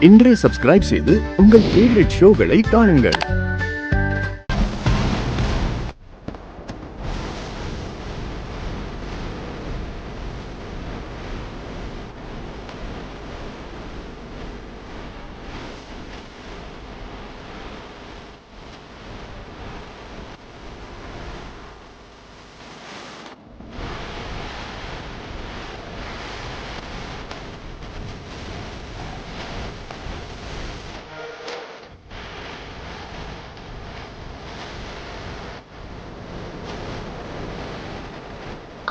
இன்றே சப்ஸ்கிரைப் செய்து உங்கள் ஃபேவரட் ஷோகளை காணுங்கள்.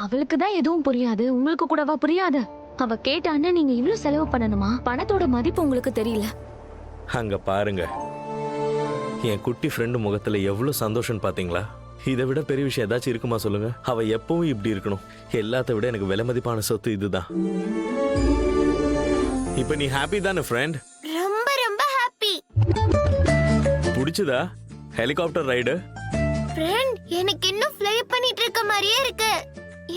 அவளுக்கு தான் எதுவும் புரியாது, உங்களுக்கு கூடவா புரியாது? அவ கேட்டான்னு நீங்க இவ்ளோ செலவு பண்ணணுமா? பணத்தோட மதிப்பு உங்களுக்கு தெரியல. அங்க பாருங்க, என் குட்டி ஃப்ரெண்டு முகத்துல எவ்வளவு சந்தோஷம் பாத்தீங்களா? இதை விட பெரிய விஷயம் ஏதாச்சும் இருக்குமா சொல்லுங்க? அவ எப்பவும் இப்படி இருக்கணும். எல்லாத்த விட எனக்கு விலை மதிப்பான சொத்து இதுதான். இப்ப நீ ஹாப்பி தானே ஃப்ரெண்ட்? ரொம்ப ரொம்ப ஹாப்பி. பிடிச்சதா ஹெலிகாப்டர் ரைடு? ஃப்ரெண்ட், எனக்கு இன்னும் ஃப்ளை பண்ணிட்டு இருக்க மாதிரியே இருக்கு.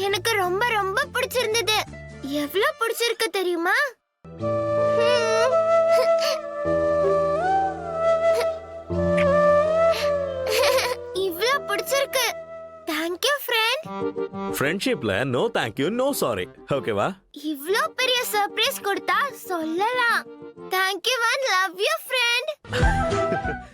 எனக்கு ரொம்ப ரொம்ப பிடிச்சிருந்தது. எவ்வளவு பிடிச்சிருக்கு தெரியுமா? இவ்வளவு பிடிச்சிருக்கு. Thank you friend. ஃப்ரெண்ட்ஷிப்ல no thank you no sorry. ஓகேவா? இவ்ளோ பெரிய சர்ப்ரைஸ் கொடுத்தா சொல்லலாம். Thank you and love you friend.